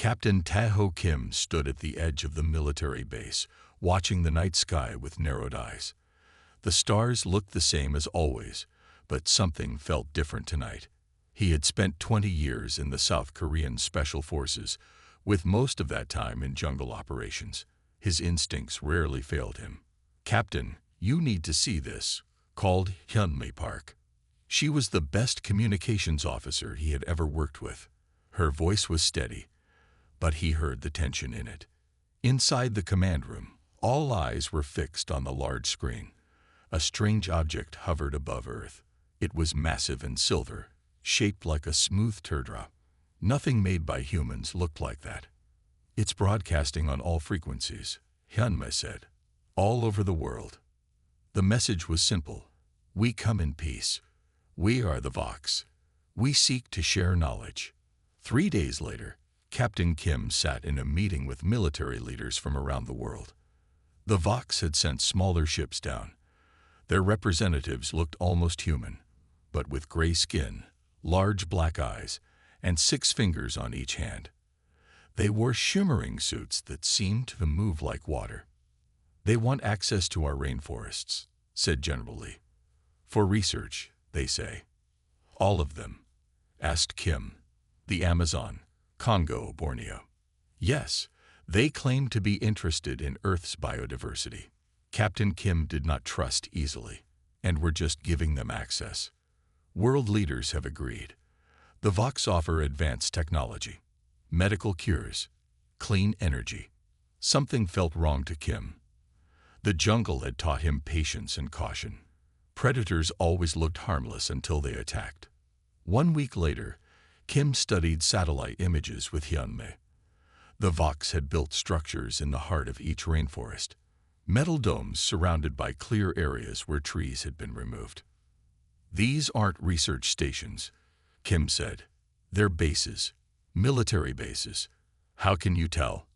Captain Taho Kim stood at the edge of the military base, watching the night sky with narrowed eyes. The stars looked the same as always, but something felt different tonight. He had spent 20 years in the South Korean Special Forces, with most of that time in jungle operations. His instincts rarely failed him. "Captain, you need to see this," called Hyunmi Park. She was the best communications officer he had ever worked with. Her voice was steady, but he heard the tension in it. Inside the command room, all eyes were fixed on the large screen. A strange object hovered above Earth. It was massive and silver, shaped like a smooth teardrop. Nothing made by humans looked like that. "It's broadcasting on all frequencies," Hyunmi said, "all over the world." The message was simple. "We come in peace. We are the Vox. We seek to share knowledge." 3 days later, Captain Kim sat in a meeting with military leaders from around the world. The Vox had sent smaller ships down. Their representatives looked almost human, but with gray skin, large black eyes, and 6 fingers on each hand. They wore shimmering suits that seemed to move like water. "They want access to our rainforests," said General Lee. "For research, they say." "All of them?" asked Kim. "The Amazon, Congo, Borneo?" "Yes, they claim to be interested in Earth's biodiversity." Captain Kim did not trust easily, and were just giving them access. World leaders have agreed. The Vox offer advanced technology, medical cures, clean energy. Something felt wrong to Kim. The jungle had taught him patience and caution. Predators always looked harmless until they attacked. 1 week later, Kim studied satellite images with Hyunmi. The Vox had built structures in the heart of each rainforest, metal domes surrounded by clear areas where trees had been removed. "These aren't research stations," Kim said. "They're bases, military bases." "How can you tell?"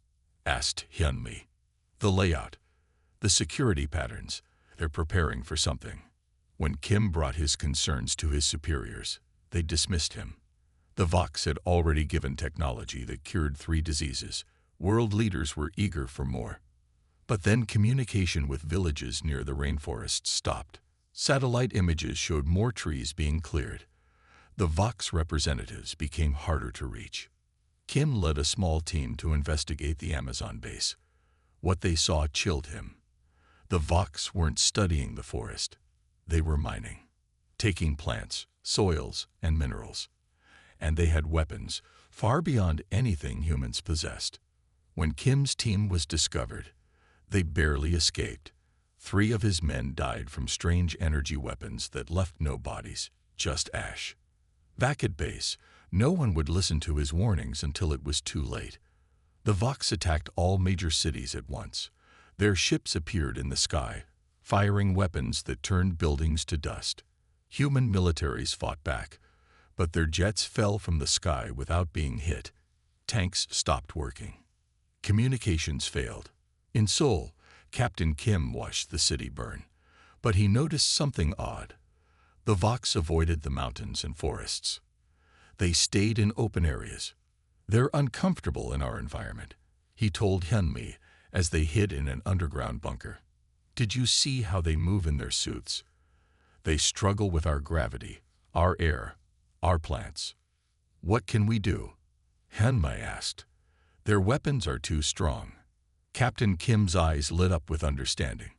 asked Hyunmi. "The layout, the security patterns. They're preparing for something." When Kim brought his concerns to his superiors, they dismissed him. The Vox had already given technology that cured 3 diseases. World leaders were eager for more. But then communication with villages near the rainforests stopped. Satellite images showed more trees being cleared. The Vox representatives became harder to reach. Kim led a small team to investigate the Amazon base. What they saw chilled him. The Vox weren't studying the forest. They were mining, taking plants, soils, and minerals. And they had weapons far beyond anything humans possessed. When Kim's team was discovered, they barely escaped. 3 of his men died from strange energy weapons that left no bodies, just ash. Back at base, no one would listen to his warnings until it was too late. The Vox attacked all major cities at once. Their ships appeared in the sky, firing weapons that turned buildings to dust. Human militaries fought back, but their jets fell from the sky without being hit. Tanks stopped working. Communications failed. In Seoul, Captain Kim watched the city burn, but he noticed something odd. The Vox avoided the mountains and forests. They stayed in open areas. "They're uncomfortable in our environment," he told Hyunmi as they hid in an underground bunker. "Did you see how they move in their suits? They struggle with our gravity, our air, our plants." "What can we do?" Hyunmi asked. "Their weapons are too strong." Captain Kim's eyes lit up with understanding.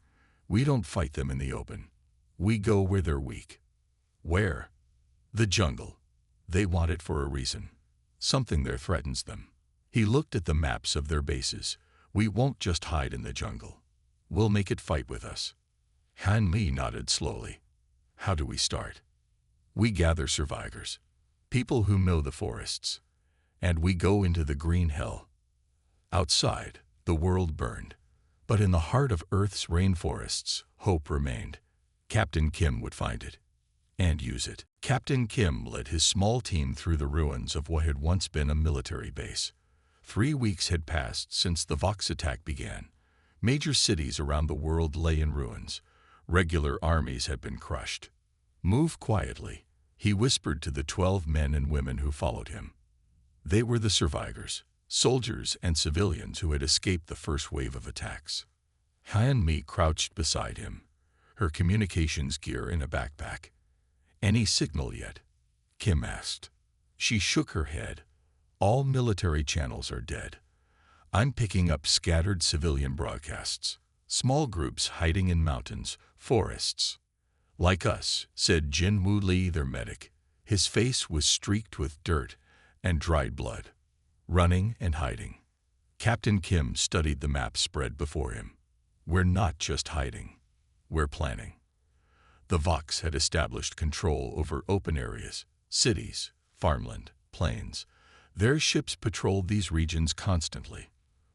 "We don't fight them in the open. We go where they're weak." "Where?" "The jungle. They want it for a reason. Something there threatens them." He looked at the maps of their bases. "We won't just hide in the jungle. We'll make it fight with us." Hyunmi nodded slowly. "How do we start?" "We gather survivors, people who know the forests, and we go into the green hell." Outside, the world burned, but in the heart of Earth's rainforests, hope remained. Captain Kim would find it and use it. Captain Kim led his small team through the ruins of what had once been a military base. 3 weeks had passed since the Vox attack began. Major cities around the world lay in ruins. Regular armies had been crushed. "Move quietly," he whispered to the 12 men and women who followed him. They were the survivors, soldiers and civilians who had escaped the first wave of attacks. Hyun-mi crouched beside him, her communications gear in a backpack. "Any signal yet?" Kim asked. She shook her head. "All military channels are dead. I'm picking up scattered civilian broadcasts. Small groups hiding in mountains, forests." "Like us," said Jin Woo Lee, their medic. His face was streaked with dirt and dried blood. "Running and hiding." Captain Kim studied the map spread before him. "We're not just hiding. We're planning." The Vox had established control over open areas, cities, farmland, plains. Their ships patrolled these regions constantly.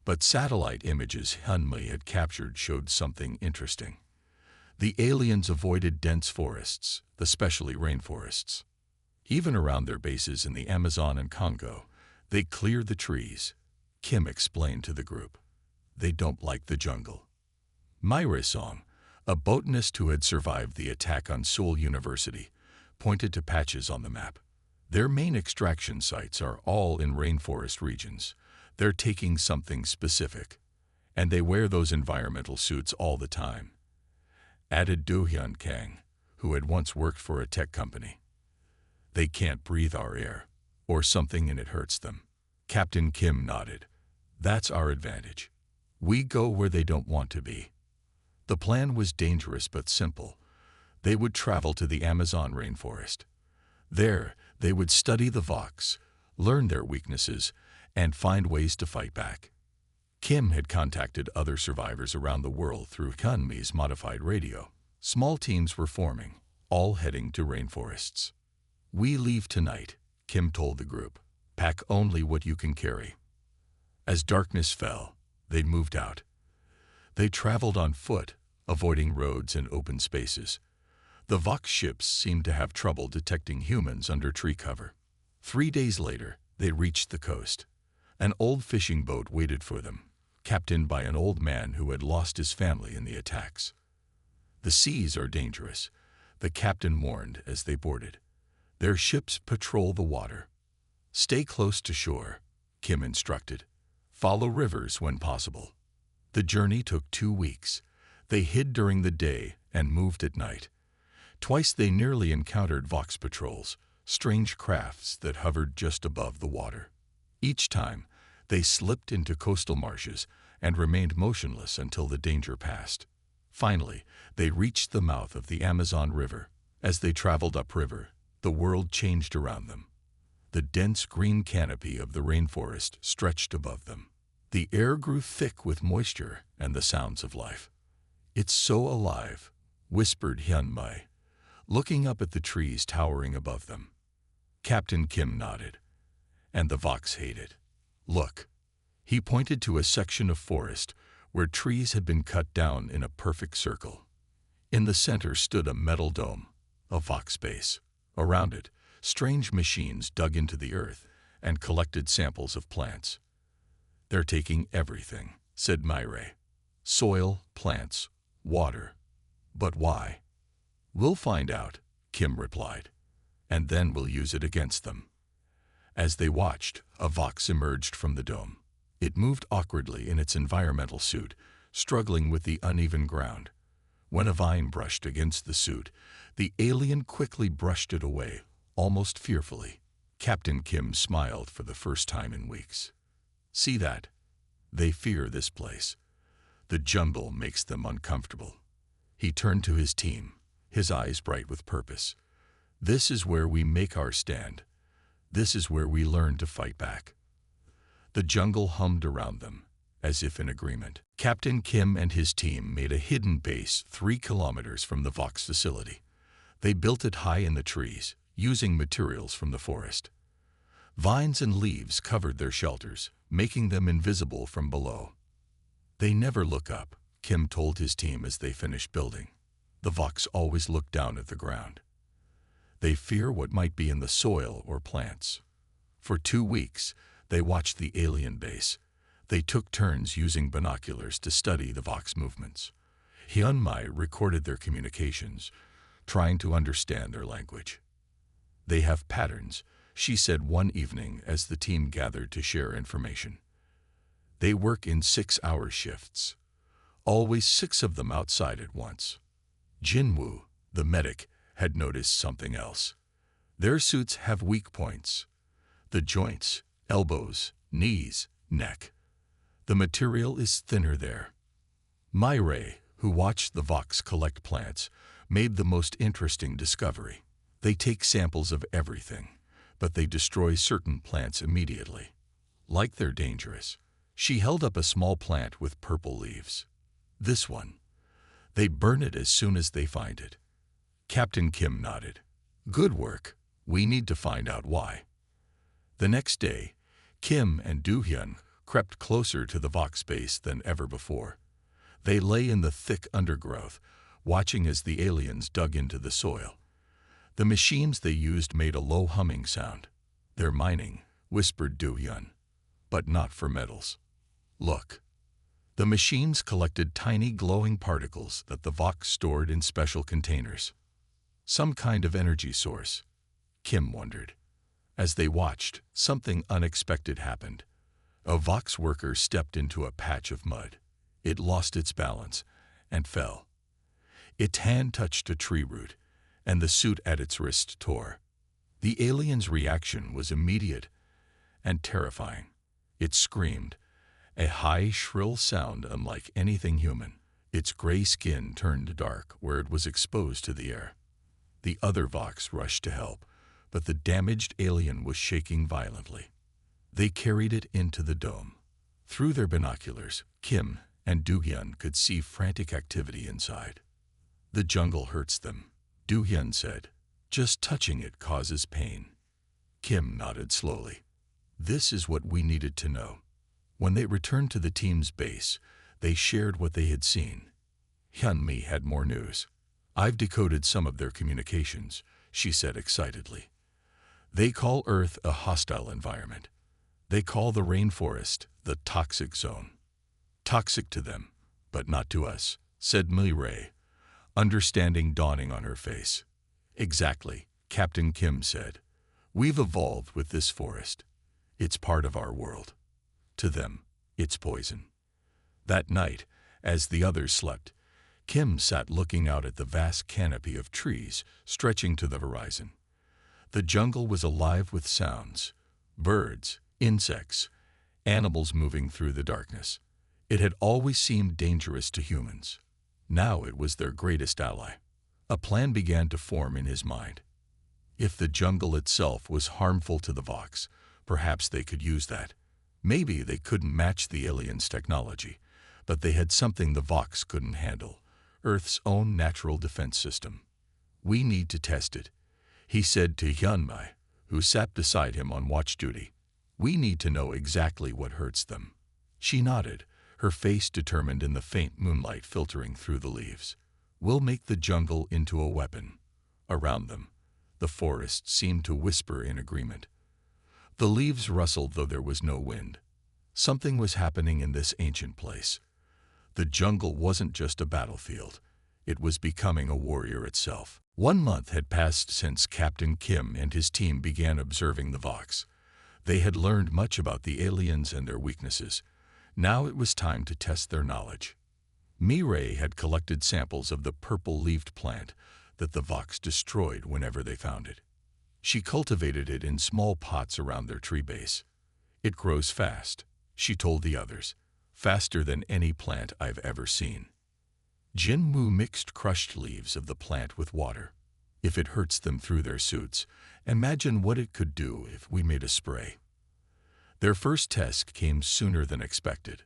But satellite images Hyun-mi had captured showed something interesting. The aliens avoided dense forests, especially rainforests. Even around their bases in the Amazon and Congo, they cleared the trees. Kim explained to the group. "They don't like the jungle." Myra Song, a botanist who had survived the attack on Seoul University, pointed to patches on the map. "Their main extraction sites are all in rainforest regions. They're taking something specific, and they wear those environmental suits all the time," added Do-hyun Kang, who had once worked for a tech company. "They can't breathe our air, or something in it hurts them." Captain Kim nodded. "That's our advantage. We go where they don't want to be." The plan was dangerous but simple. They would travel to the Amazon rainforest. There, they would study the Vox, learn their weaknesses, and find ways to fight back. Kim had contacted other survivors around the world through Hyun-mi's modified radio. Small teams were forming, all heading to rainforests. "We leave tonight," Kim told the group. "Pack only what you can carry." As darkness fell, they moved out. They traveled on foot, avoiding roads and open spaces. The Vox ships seemed to have trouble detecting humans under tree cover. 3 days later, they reached the coast. An old fishing boat waited for them, captained by an old man who had lost his family in the attacks. "The seas are dangerous," the captain warned as they boarded. "Their ships patrol the water. Stay close to shore," Kim instructed. "Follow rivers when possible." The journey took 2 weeks. They hid during the day and moved at night. Twice they nearly encountered Vox patrols, strange crafts that hovered just above the water. Each time, they slipped into coastal marshes and remained motionless until the danger passed. Finally, they reached the mouth of the Amazon River. As they traveled upriver, the world changed around them. The dense green canopy of the rainforest stretched above them. The air grew thick with moisture and the sounds of life. "It's so alive," whispered Hyun-mi, looking up at the trees towering above them. Captain Kim nodded. "And the Vox hate it. Look." He pointed to a section of forest where trees had been cut down in a perfect circle. In the center stood a metal dome, a Vox base. Around it, strange machines dug into the earth and collected samples of plants. "They're taking everything," said Myre. "Soil, plants, water. But why?" "We'll find out," Kim replied. "And then we'll use it against them." As they watched, a Vox emerged from the dome. It moved awkwardly in its environmental suit, struggling with the uneven ground. When a vine brushed against the suit, the alien quickly brushed it away, almost fearfully. Captain Kim smiled for the first time in weeks. "See that? They fear this place. The jungle makes them uncomfortable." He turned to his team, his eyes bright with purpose. "This is where we make our stand. This is where we learn to fight back." The jungle hummed around them, as if in agreement. Captain Kim and his team made a hidden base 3 kilometers from the Vox facility. They built it high in the trees, using materials from the forest. Vines and leaves covered their shelters, making them invisible from below. "They never look up," Kim told his team as they finished building. "The Vox always look down at the ground. They fear what might be in the soil or plants." For 2 weeks, they watched the alien base. They took turns using binoculars to study the Vox movements. Hyun-mi recorded their communications, trying to understand their language. "They have patterns," she said one evening as the team gathered to share information. They work in 6-hour shifts, always 6 of them outside at once. Jinwoo, the medic, had noticed something else. Their suits have weak points. The joints, elbows, knees, neck. The material is thinner there. Myray, who watched the Vox collect plants, made the most interesting discovery. They take samples of everything, but they destroy certain plants immediately. Like they're dangerous. She held up a small plant with purple leaves. This one. They burn it as soon as they find it. Captain Kim nodded. Good work. We need to find out why. The next day, Kim and Do-hyun crept closer to the Vox base than ever before. They lay in the thick undergrowth, watching as the aliens dug into the soil. The machines they used made a low humming sound. They're mining, whispered Do-hyun, but not for metals. Look. The machines collected tiny glowing particles that the Vox stored in special containers. Some kind of energy source, Kim wondered. As they watched, something unexpected happened. A Vox worker stepped into a patch of mud. It lost its balance and fell. Its hand touched a tree root, and the suit at its wrist tore. The alien's reaction was immediate and terrifying. It screamed, a high, shrill sound unlike anything human. Its gray skin turned dark where it was exposed to the air. The other Vox rushed to help, but the damaged alien was shaking violently. They carried it into the dome. Through their binoculars, Kim and Do-hyun could see frantic activity inside. The jungle hurts them, Do-hyun said. Just touching it causes pain. Kim nodded slowly. This is what we needed to know. When they returned to the team's base, they shared what they had seen. Hyunmi had more news. I've decoded some of their communications, she said excitedly. They call Earth a hostile environment. They call the rainforest the toxic zone. Toxic to them, but not to us, said Myray, understanding dawning on her face. Exactly, Captain Kim said. We've evolved with this forest. It's part of our world. To them, it's poison. That night, as the others slept, Kim sat looking out at the vast canopy of trees stretching to the horizon. The jungle was alive with sounds, birds, insects, animals moving through the darkness. It had always seemed dangerous to humans. Now it was their greatest ally. A plan began to form in his mind. If the jungle itself was harmful to the Vox, perhaps they could use that. Maybe they couldn't match the aliens' technology, but they had something the Vox couldn't handle, Earth's own natural defense system. We need to test it, he said to Hyunmi, who sat beside him on watch duty. We need to know exactly what hurts them. She nodded, her face determined in the faint moonlight filtering through the leaves. We'll make the jungle into a weapon. Around them, the forest seemed to whisper in agreement. The leaves rustled though there was no wind. Something was happening in this ancient place. The jungle wasn't just a battlefield. It was becoming a warrior itself. 1 month had passed since Captain Kim and his team began observing the Vox. They had learned much about the aliens and their weaknesses. Now it was time to test their knowledge. Myray had collected samples of the purple-leaved plant that the Vox destroyed whenever they found it. She cultivated it in small pots around their tree base. It grows fast, she told the others, faster than any plant I've ever seen. Jinwoo mixed crushed leaves of the plant with water. If it hurts them through their suits, imagine what it could do if we made a spray. Their first test came sooner than expected.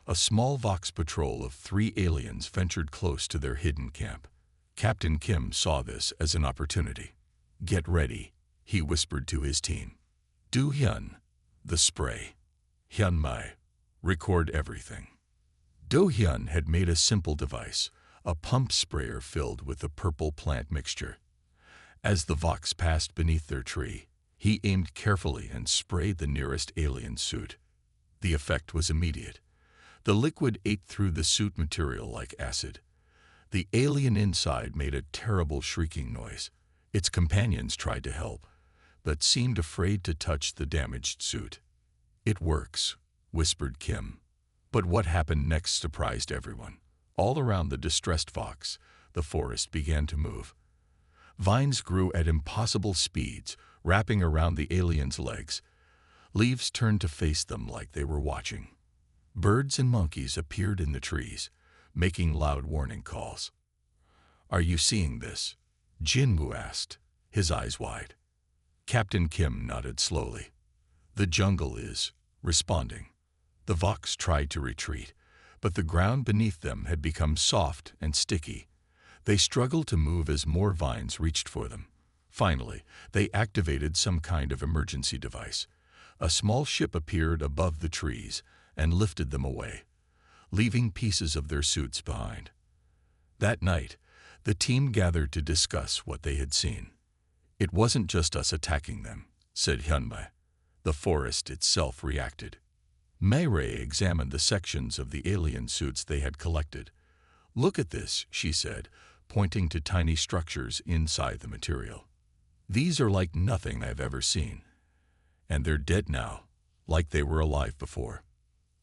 A small Vox patrol of 3 aliens ventured close to their hidden camp. Captain Kim saw this as an opportunity. Get ready, he whispered to his team. Do-hyun, the spray. Hyunmi, record everything. Do-hyun had made a simple device, a pump sprayer filled with the purple plant mixture. As the Vox passed beneath their tree, he aimed carefully and sprayed the nearest alien suit. The effect was immediate. The liquid ate through the suit material like acid. The alien inside made a terrible shrieking noise. Its companions tried to help, but seemed afraid to touch the damaged suit. "It works," whispered Kim. But what happened next surprised everyone. All around the distressed Vox, the forest began to move. Vines grew at impossible speeds, wrapping around the aliens' legs. Leaves turned to face them like they were watching. Birds and monkeys appeared in the trees, making loud warning calls. "Are you seeing this?" Jinwoo asked, his eyes wide. Captain Kim nodded slowly. "The jungle is responding." The Vox tried to retreat, but the ground beneath them had become soft and sticky. They struggled to move as more vines reached for them. Finally, they activated some kind of emergency device. A small ship appeared above the trees and lifted them away, leaving pieces of their suits behind. That night, the team gathered to discuss what they had seen. "It wasn't just us attacking them," said Hyunmei. "The forest itself reacted." Mayray examined the sections of the alien suits they had collected. "Look at this," she said, pointing to tiny structures inside the material. "These are like nothing I've ever seen. And they're dead now, like they were alive before."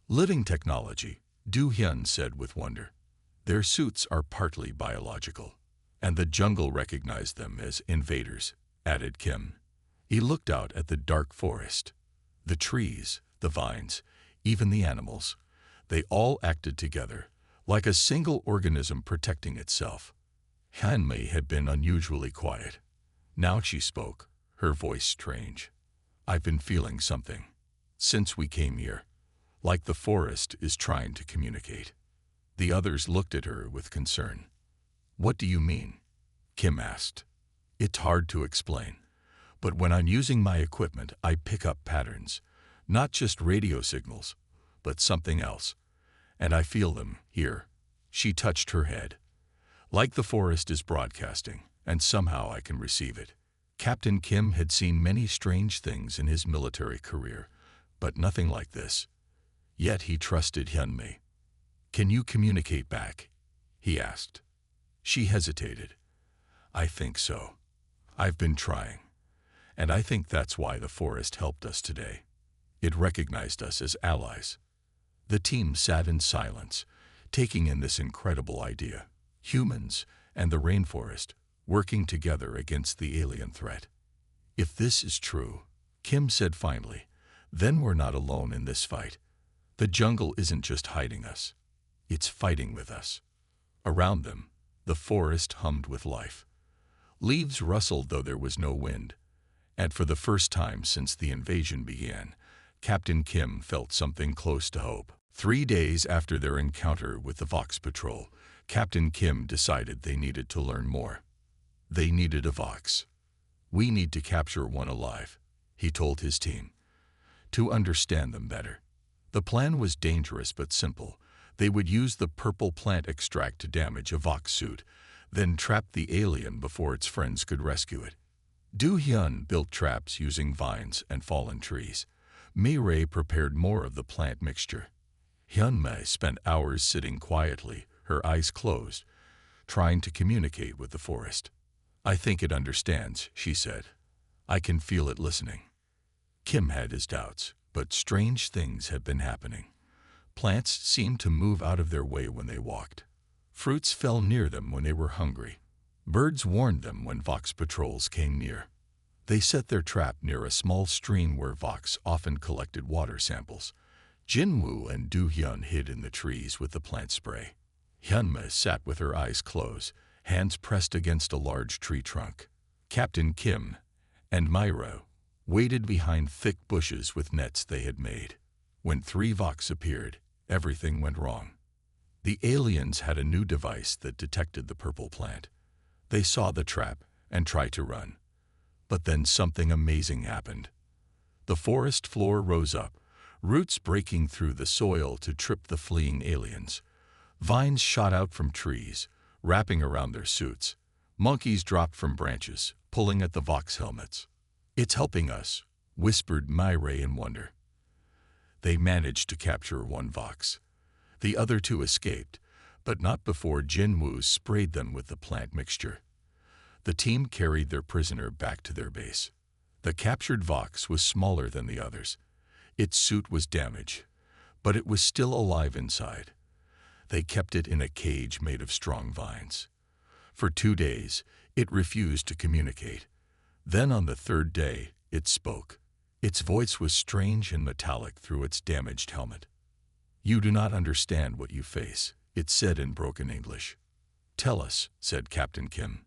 "Living technology," Do Hyun said with wonder. "Their suits are partly biological. And the jungle recognized them as invaders," added Kim. He looked out at the dark forest. The trees, the vines, even the animals, they all acted together, like a single organism protecting itself. Hyunmei had been unusually quiet. Now she spoke, her voice strange. "I've been feeling something since we came here, like the forest is trying to communicate." The others looked at her with concern. "What do you mean?" Kim asked. "It's hard to explain, but when I'm using my equipment, I pick up patterns, not just radio signals, but something else. And I feel them here." She touched her head. "Like the forest is broadcasting, and somehow I can receive it." Captain Kim had seen many strange things in his military career, but nothing like this. Yet he trusted Hyunmei. "Can you communicate back?" he asked. She hesitated. "I think so. I've been trying. And I think that's why the forest helped us today. It recognized us as allies." The team sat in silence, taking in this incredible idea. Humans and the rainforest working together against the alien threat. "If this is true," Kim said finally, "then we're not alone in this fight. The jungle isn't just hiding us. It's fighting with us." Around them, the forest hummed with life. Leaves rustled though there was no wind. And for the first time since the invasion began, Captain Kim felt something close to hope. 3 days after their encounter with the Vox Patrol, Captain Kim decided they needed to learn more. They needed a Vox. "We need to capture one alive," he told his team, "to understand them better." The plan was dangerous but simple. They would use the purple plant extract to damage a Vox suit, then trap the alien before its friends could rescue it. Do Hyun built traps using vines and fallen trees. Mayray prepared more of the plant mixture. Hyunmei spent hours sitting quietly, her eyes closed, trying to communicate with the forest. "I think it understands," she said. "I can feel it listening." Kim had his doubts, but strange things had been happening. Plants seemed to move out of their way when they walked. Fruits fell near them when they were hungry. Birds warned them when Vox patrols came near. They set their trap near a small stream where Vox often collected water samples. Jinwoo and Do-hyun hid in the trees with the plant spray. Hyunmei sat with her eyes closed, hands pressed against a large tree trunk. Captain Kim and Myra waited behind thick bushes with nets they had made. When 3 Vox appeared, everything went wrong. The aliens had a new device that detected the purple plant. They saw the trap and tried to run. But then something amazing happened. The forest floor rose up, roots breaking through the soil to trip the fleeing aliens. Vines shot out from trees, wrapping around their suits. Monkeys dropped from branches, pulling at the Vox helmets. "It's helping us," whispered Myray in wonder. They managed to capture 1 Vox. The other 2 escaped, but not before Jinwoo sprayed them with the plant mixture. The team carried their prisoner back to their base. The captured Vox was smaller than the others. Its suit was damaged, but it was still alive inside. They kept it in a cage made of strong vines. For 2 days, it refused to communicate. Then on the 3rd day, it spoke. Its voice was strange and metallic through its damaged helmet. "You do not understand what you face," it said in broken English. "Tell us," said Captain Kim.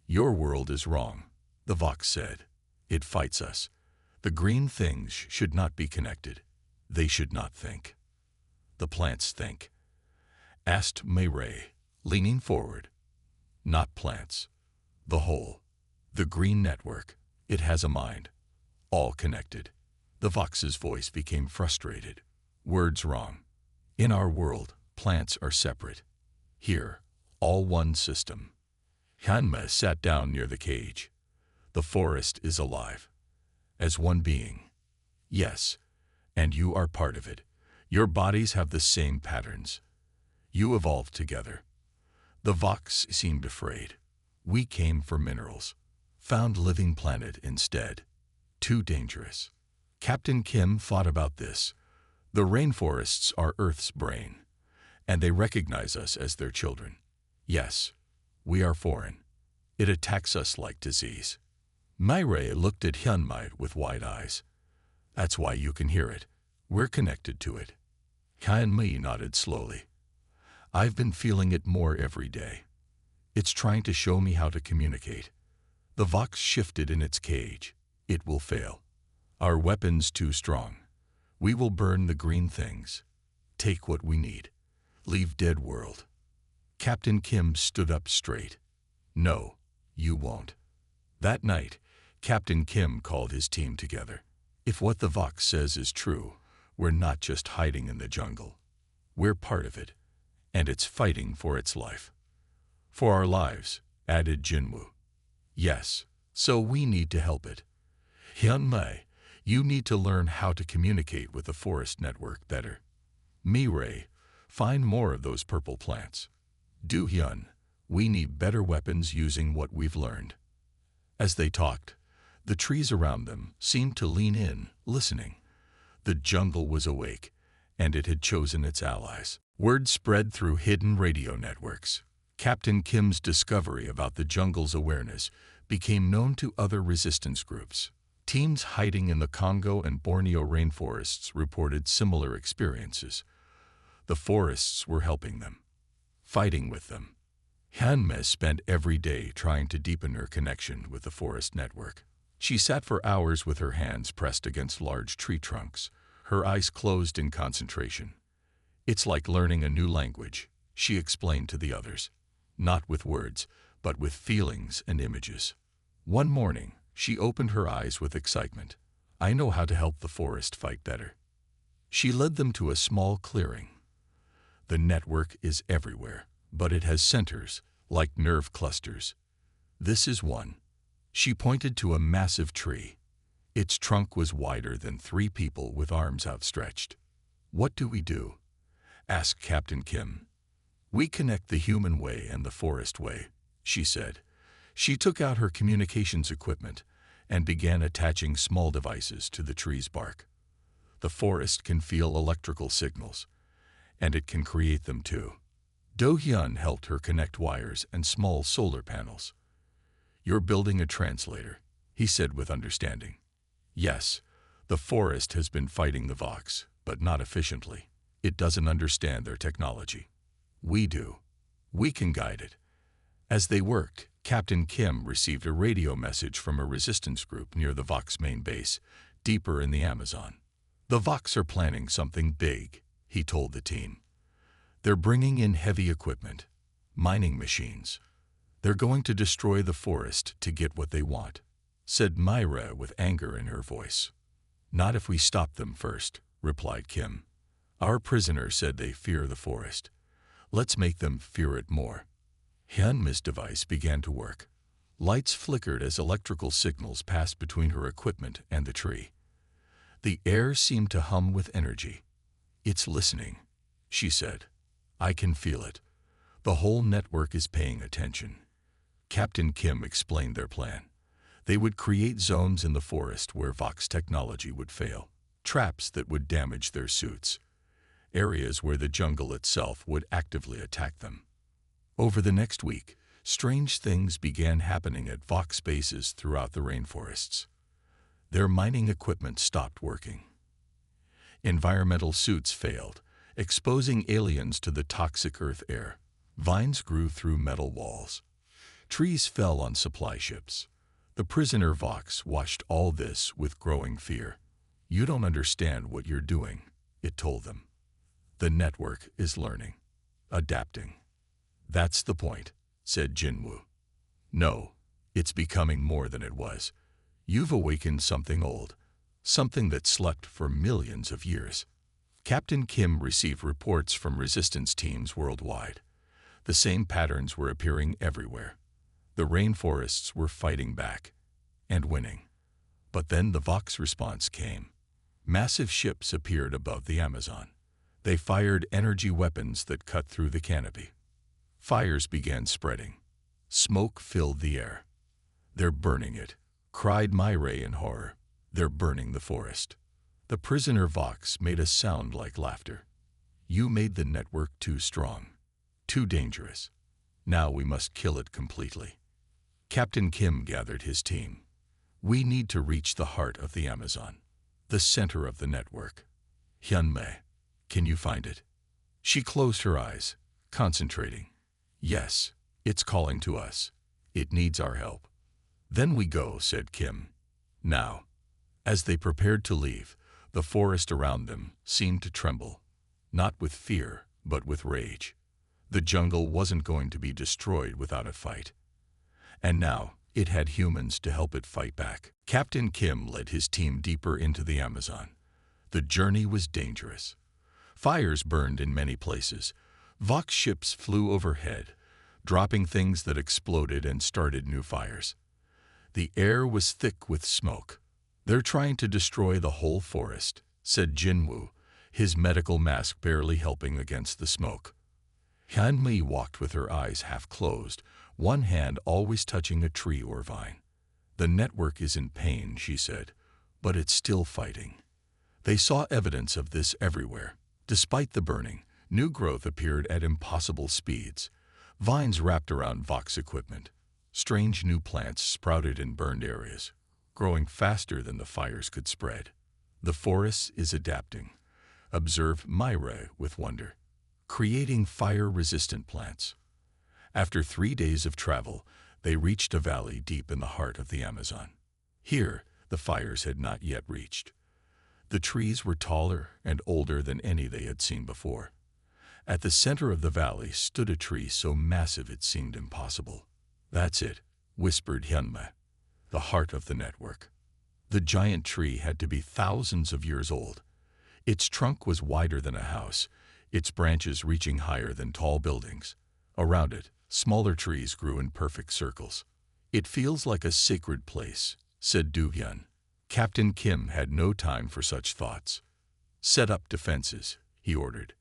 "Your world is wrong," the Vox said. "It fights us. The green things should not be connected. They should not think." "The plants think?" asked Mayray, leaning forward. "Not plants. The whole. The green network. It has a mind. All connected." The Vox's voice became frustrated. "Words wrong. In our world, plants are separate. Here, all one system." Hanma sat down near the cage. "The forest is alive. As one being. Yes, and you are part of it. Your bodies have the same patterns. You evolved together." The Vox seemed afraid. "We came for minerals. Found living planet instead. Too dangerous." Captain Kim thought about this. The rainforests are Earth's brain, and they recognize us as their children. Yes, we are foreign. It attacks us like disease. Mayray looked at Hyunmai with wide eyes. "That's why you can hear it. We're connected to it." Hyunmai nodded slowly. "I've been feeling it more every day. It's trying to show me how to communicate." The Vox shifted in its cage. "It will fail. Our weapon's too strong. We will burn the green things. Take what we need. Leave dead world." Captain Kim stood up straight. "No, you won't." That night, Captain Kim called his team together. "If what the Vox says is true, we're not just hiding in the jungle. We're part of it, and it's fighting for its life." "For our lives," added Jinwoo. "Yes, so we need to help it. Hyunmai, you need to learn how to communicate with the forest network better. Mirai, find more of those purple plants. Do-hyun, we need better weapons using what we've learned." As they talked, the trees around them seemed to lean in, listening. The jungle was awake, and it had chosen its allies. Word spread through hidden radio networks. Captain Kim's discovery about the jungle's awareness became known to other resistance groups. Teams hiding in the Congo and Borneo rainforests reported similar experiences. The forests were helping them, fighting with them. Hanme spent every day trying to deepen her connection with the forest network. She sat for hours with her hands pressed against large tree trunks, her eyes closed in concentration. "It's like learning a new language," she explained to the others. "Not with words, but with feelings and images." One morning, she opened her eyes with excitement. "I know how to help the forest fight better." She led them to a small clearing. The network is everywhere, but it has centers, like nerve clusters. This is one. She pointed to a massive tree. Its trunk was wider than 3 people with arms outstretched. "What do we do?" asked Captain Kim. "We connect the human way and the forest way," she said. She took out her communications equipment and began attaching small devices to the tree's bark. The forest can feel electrical signals, and it can create them too. Do-hyun helped her connect wires and small solar panels. "You're building a translator," he said with understanding. "Yes, the forest has been fighting the Vox, but not efficiently. It doesn't understand their technology. We do. We can guide it." As they worked, Captain Kim received a radio message from a resistance group near the Vox main base, deeper in the Amazon. "The Vox are planning something big," he told the team. "They're bringing in heavy equipment, mining machines. They're going to destroy the forest to get what they want," said Myra with anger in her voice. "Not if we stop them first," replied Kim. "Our prisoner said they fear the forest. Let's make them fear it more." Hyunmi's device began to work. Lights flickered as electrical signals passed between her equipment and the tree. The air seemed to hum with energy. "It's listening," she said. "I can feel it. The whole network is paying attention." Captain Kim explained their plan. They would create zones in the forest where Vox technology would fail, traps that would damage their suits, areas where the jungle itself would actively attack them. Over the next week, strange things began happening at Vox bases throughout the rainforests. Their mining equipment stopped working. Environmental suits failed, exposing aliens to the toxic Earth air. Vines grew through metal walls. Trees fell on supply ships. The prisoner Vox watched all this with growing fear. "You don't understand what you're doing," it told them. "The network is learning, adapting." "That's the point," said Jinwoo. "No, it's becoming more than it was. You've awakened something old, something that slept for millions of years." Captain Kim received reports from resistance teams worldwide. The same patterns were appearing everywhere. The rainforests were fighting back and winning. But then the Vox response came. Massive ships appeared above the Amazon. They fired energy weapons that cut through the canopy. Fires began spreading. Smoke filled the air. "They're burning it," cried Myray in horror. "They're burning the forest." The prisoner Vox made a sound like laughter. "You made the network too strong, too dangerous. Now we must kill it completely." Captain Kim gathered his team. "We need to reach the heart of the Amazon, the center of the network. Hyunmei, can you find it?" She closed her eyes, concentrating. "Yes, it's calling to us. It needs our help." "Then we go," said Kim. Now, as they prepared to leave, the forest around them seemed to tremble, not with fear, but with rage. The jungle wasn't going to be destroyed without a fight. And now, it had humans to help it fight back. Captain Kim led his team deeper into the Amazon. The journey was dangerous. Fires burned in many places. Vox ships flew overhead, dropping things that exploded and started new fires. The air was thick with smoke. "They're trying to destroy the whole forest," said Jinwoo, his medical mask barely helping against the smoke. Hyunmei walked with her eyes half closed, one hand always touching a tree or vine. "The network is in pain," she said, "but it's still fighting." They saw evidence of this everywhere. Despite the burning, new growth appeared at impossible speeds. Vines wrapped around Vox equipment. Strange new plants sprouted in burned areas, growing faster than the fires could spread. "The forest is adapting," observed Myra with wonder, "creating fire-resistant plants." After 3 days of travel, they reached a valley deep in the heart of the Amazon. Here, the fires had not yet reached. The trees were taller and older than any they had seen before. At the center of the valley stood a tree so massive it seemed impossible. "That's it," whispered Hyunmei, "the heart of the network." The giant tree had to be thousands of years old. Its trunk was wider than a house, its branches reaching higher than tall buildings. Around it, smaller trees grew in perfect circles. "It feels like a sacred place," said Do-hyun. Captain Kim had no time for such thoughts. "Set up defenses," he ordered.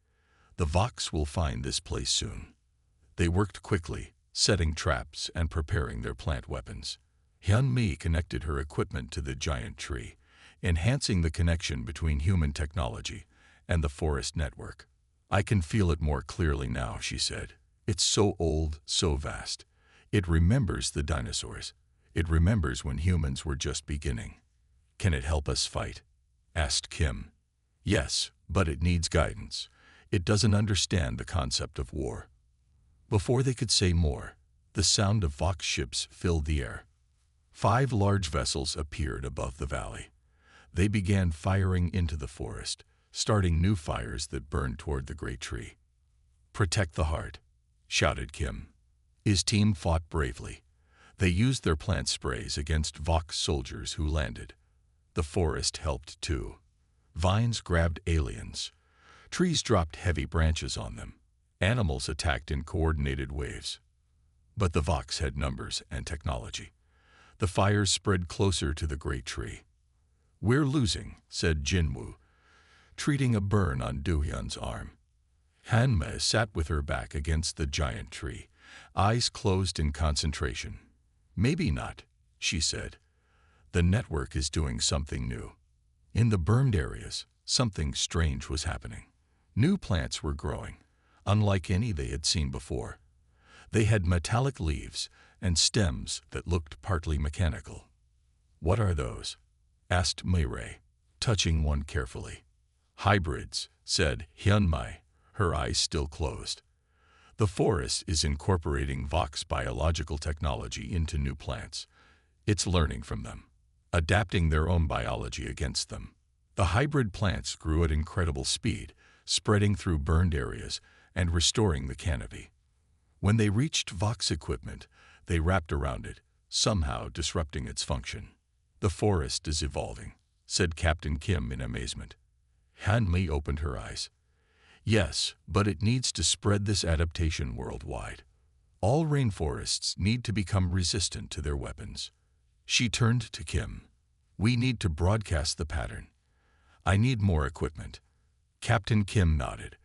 "The Vox will find this place soon." They worked quickly, setting traps and preparing their plant weapons. Hyunmei connected her equipment to the giant tree, enhancing the connection between human technology and the forest network. "I can feel it more clearly now," she said. "It's so old, so vast. It remembers the dinosaurs. It remembers when humans were just beginning." "Can it help us fight?" asked Kim. "Yes, but it needs guidance. It doesn't understand the concept of war." Before they could say more, the sound of Vox ships filled the air. 5 large vessels appeared above the valley. They began firing into the forest, starting new fires that burned toward the great tree. "Protect the heart," shouted Kim. His team fought bravely. They used their plant sprays against Vox soldiers who landed. The forest helped too. Vines grabbed aliens. Trees dropped heavy branches on them. Animals attacked in coordinated waves. But the Vox had numbers and technology. The fires spread closer to the great tree. "We're losing," said Jinwoo, treating a burn on Do-hyun's arm. Hyunmei sat with her back against the giant tree, eyes closed in concentration. "Maybe not," she said. The network is doing something new. In the burned areas, something strange was happening. New plants were growing, unlike any they had seen before. They had metallic leaves and stems that looked partly mechanical. "What are those?" asked Mei, touching one carefully. "Hybrids," said Hyunmai, her eyes still closed. "The forest is incorporating Vox biological technology into new plants. It's learning from them, adapting their own biology against them." The hybrid plants grew at incredible speed, spreading through burned areas and restoring the canopy. When they reached Vox equipment, they wrapped around it, somehow disrupting its function. "The forest is evolving," said Captain Kim in amazement. Hanmi opened her eyes. "Yes, but it needs to spread this adaptation worldwide. All rainforests need to become resistant to their weapons." She turned to Kim. "We need to broadcast the pattern. I need more equipment." Captain Kim nodded.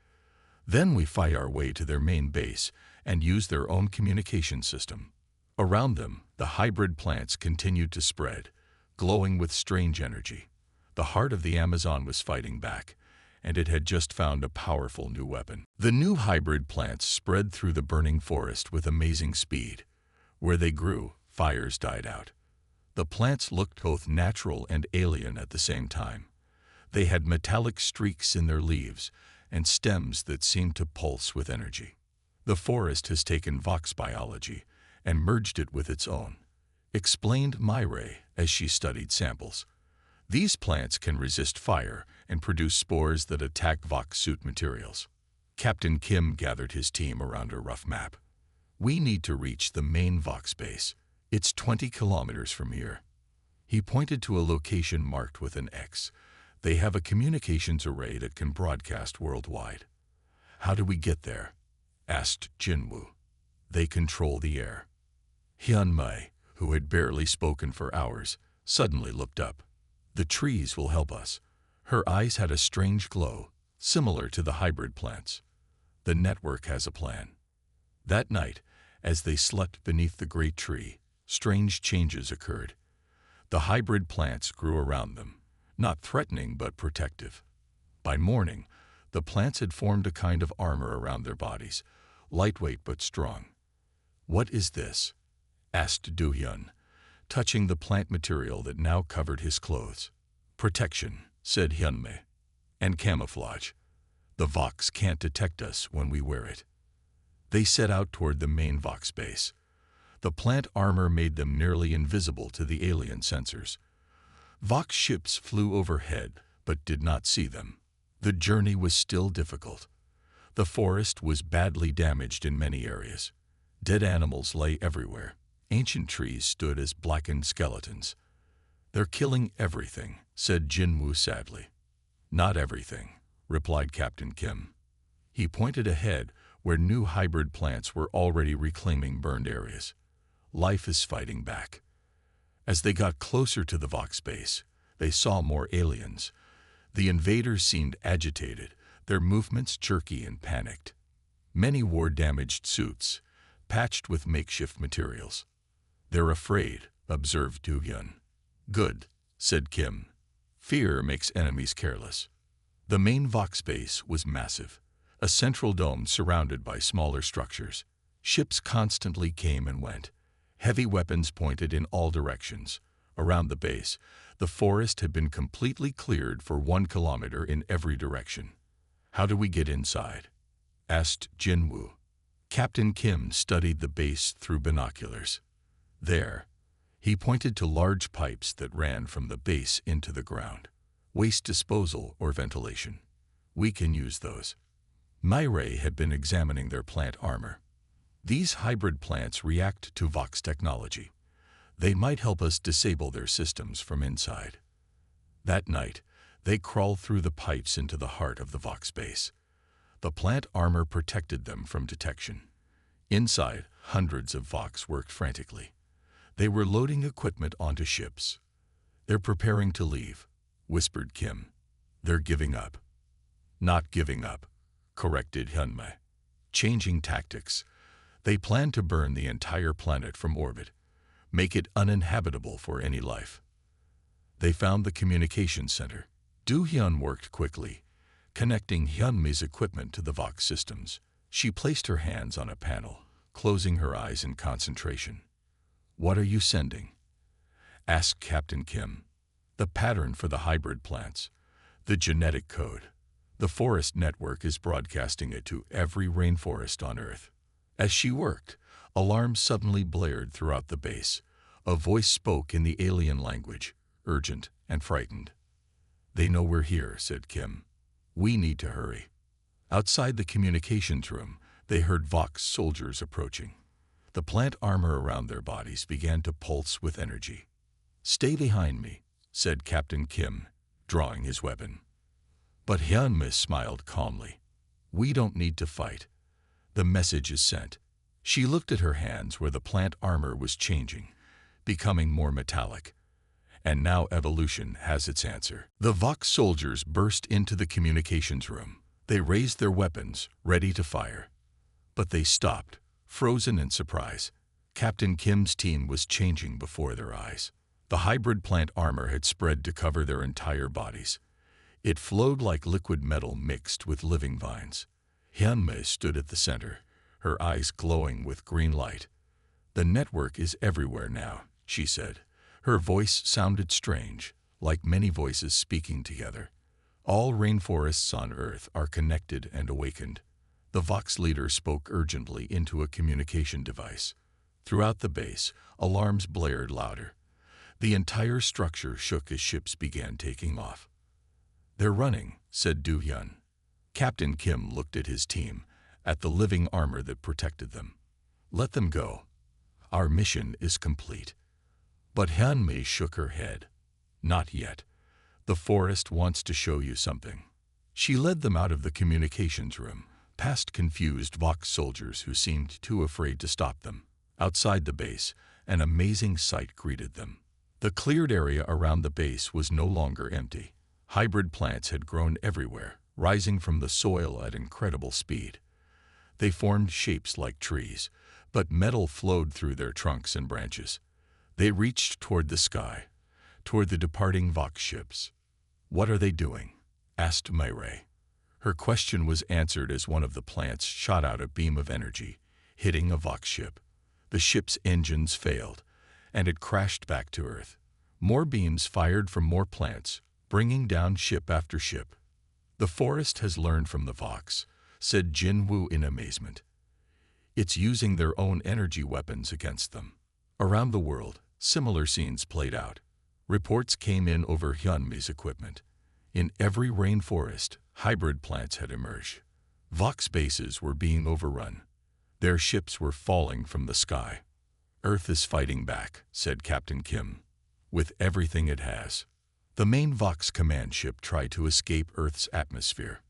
"Then we fight our way to their main base and use their own communication system." Around them, the hybrid plants continued to spread, glowing with strange energy. The heart of the Amazon was fighting back, and it had just found a powerful new weapon. The new hybrid plants spread through the burning forest with amazing speed. Where they grew, fires died out. The plants looked both natural and alien at the same time. They had metallic streaks in their leaves and stems that seemed to pulse with energy. "The forest has taken Vox biology and merged it with its own," explained Mei as she studied samples. "These plants can resist fire and produce spores that attack Vox suit materials." Captain Kim gathered his team around a rough map. "We need to reach the main Vox base. It's 20 kilometers from here." He pointed to a location marked with an X. "They have a communications array that can broadcast worldwide." "How do we get there?" asked Jinwoo. "They control the air." Hyunmai, who had barely spoken for hours, suddenly looked up. "The trees will help us." Her eyes had a strange glow, similar to the hybrid plants. "The network has a plan." That night, as they slept beneath the great tree, strange changes occurred. The hybrid plants grew around them, not threatening but protective. By morning, the plants had formed a kind of armor around their bodies, lightweight but strong. "What is this?" asked Do-hyun, touching the plant material that now covered his clothes. "Protection," said Hyunmei, "and camouflage. The Vox can't detect us when we wear it." They set out toward the main Vox base. The plant armor made them nearly invisible to the alien sensors. Vox ships flew overhead but did not see them. The journey was still difficult. The forest was badly damaged in many areas. Dead animals lay everywhere. Ancient trees stood as blackened skeletons. "They're killing everything," said Jinwoo sadly. "Not everything," replied Captain Kim. He pointed ahead where new hybrid plants were already reclaiming burned areas. "Life is fighting back." As they got closer to the Vox base, they saw more aliens. The invaders seemed agitated, their movements jerky and panicked. Many wore damaged suits, patched with makeshift materials. "They're afraid," observed Do-hyun. "Good," said Kim. "Fear makes enemies careless." The main Vox base was massive, a central dome surrounded by smaller structures. Ships constantly came and went. Heavy weapons pointed in all directions. Around the base, the forest had been completely cleared for 1 kilometer in every direction. "How do we get inside?" asked Jinwoo. Captain Kim studied the base through binoculars. "There." He pointed to large pipes that ran from the base into the ground. "Waste disposal or ventilation. We can use those." Mei had been examining their plant armor. "These hybrid plants react to Vox technology. They might help us disable their systems from inside." That night, they crawled through the pipes into the heart of the Vox base. The plant armor protected them from detection. Inside, hundreds of Vox worked frantically. They were loading equipment onto ships. "They're preparing to leave," whispered Kim. "They're giving up." "Not giving up," corrected Hyunmei. "Changing tactics. They plan to burn the entire planet from orbit, make it uninhabitable for any life." They found the communication center. Do-hyun worked quickly, connecting Hyunmi's equipment to the Vox systems. She placed her hands on a panel, closing her eyes in concentration. "What are you sending?" asked Captain Kim. "The pattern for the hybrid plants, the genetic code. The forest network is broadcasting it to every rainforest on Earth." As she worked, alarms suddenly blared throughout the base. A voice spoke in the alien language, urgent and frightened. "They know we're here," said Kim. "We need to hurry." Outside the communications room, they heard Vox soldiers approaching. The plant armor around their bodies began to pulse with energy. "Stay behind me," said Captain Kim, drawing his weapon. But Hyunmi smiled calmly. "We don't need to fight. The message is sent." She looked at her hands where the plant armor was changing, becoming more metallic. And now evolution has its answer. The Vox soldiers burst into the communications room. They raised their weapons, ready to fire. But they stopped, frozen in surprise. Captain Kim's team was changing before their eyes. The hybrid plant armor had spread to cover their entire bodies. It flowed like liquid metal mixed with living vines. Hyunmi stood at the center, her eyes glowing with green light. "The network is everywhere now," she said. Her voice sounded strange, like many voices speaking together. "All rainforests on Earth are connected and awakened." The Vox leader spoke urgently into a communication device. Throughout the base, alarms blared louder. The entire structure shook as ships began taking off. "They're running," said Do-hyun. Captain Kim looked at his team, at the living armor that protected them. "Let them go. Our mission is complete." But Hyunmi shook her head. "Not yet. The forest wants to show you something." She led them out of the communications room, past confused Vox soldiers who seemed too afraid to stop them. Outside the base, an amazing sight greeted them. The cleared area around the base was no longer empty. Hybrid plants had grown everywhere, rising from the soil at incredible speed. They formed shapes like trees, but metal flowed through their trunks and branches. They reached toward the sky, toward the departing Vox ships. "What are they doing?" asked Myray. Her question was answered as one of the plants shot out a beam of energy, hitting a Vox ship. The ship's engines failed, and it crashed back to Earth. More beams fired from more plants, bringing down ship after ship. "The forest has learned from the Vox," said Jin-woo in amazement. "It's using their own energy weapons against them." Around the world, similar scenes played out. Reports came in over Hyunmi's equipment. In every rainforest, hybrid plants had emerged. Vox bases were being overrun. Their ships were falling from the sky. "Earth is fighting back," said Captain Kim, "with everything it has." The main Vox command ship tried to escape Earth's atmosphere.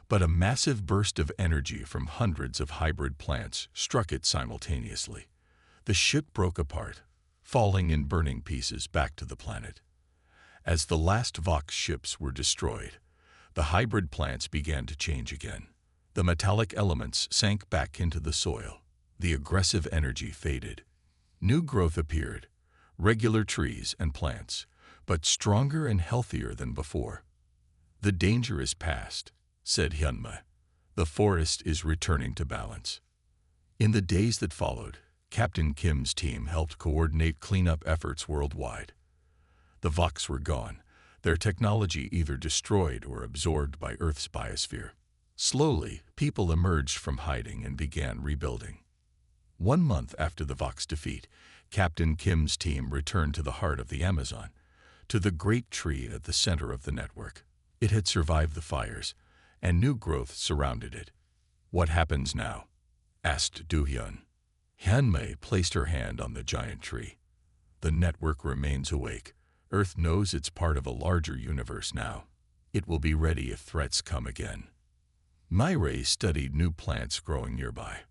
But a massive burst of energy from hundreds of hybrid plants struck it simultaneously. The ship broke apart, falling in burning pieces back to the planet. As the last Vox ships were destroyed, the hybrid plants began to change again. The metallic elements sank back into the soil. The aggressive energy faded. New growth appeared, regular trees and plants, but stronger and healthier than before. "The danger is past," said Hyunmi. "The forest is returning to balance." In the days that followed, Captain Kim's team helped coordinate cleanup efforts worldwide. The Vox were gone, their technology either destroyed or absorbed by Earth's biosphere. Slowly, people emerged from hiding and began rebuilding. 1 month after the Vox defeat, Captain Kim's team returned to the heart of the Amazon, to the great tree at the center of the network. It had survived the fires, and new growth surrounded it. "What happens now?" asked Do-hyun. Hyunmi placed her hand on the giant tree. "The network remains awake. Earth knows it's part of a larger universe now. It will be ready if threats come again." Myray studied new plants growing nearby.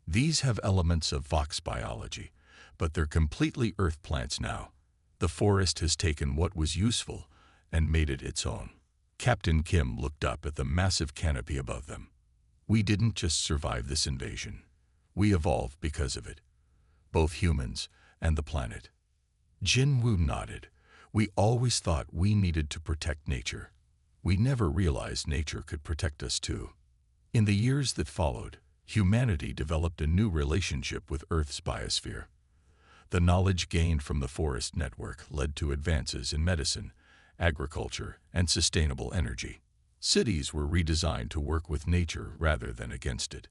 These have elements of Vox biology, but they're completely Earth plants now. The forest has taken what was useful and made it its own. Captain Kim looked up at the massive canopy above them. "We didn't just survive this invasion. We evolved because of it, both humans and the planet." Jin-woo nodded. We always thought we needed to protect nature. We never realized nature could protect us too. In the years that followed, humanity developed a new relationship with Earth's biosphere. The knowledge gained from the forest network led to advances in medicine, agriculture, and sustainable energy. Cities were redesigned to work with nature rather than against it.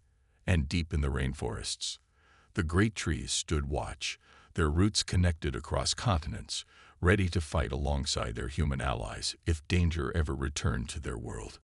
And deep in the rainforests, the great trees stood watch, their roots connected across continents, ready to fight alongside their human allies if danger ever returned to their world.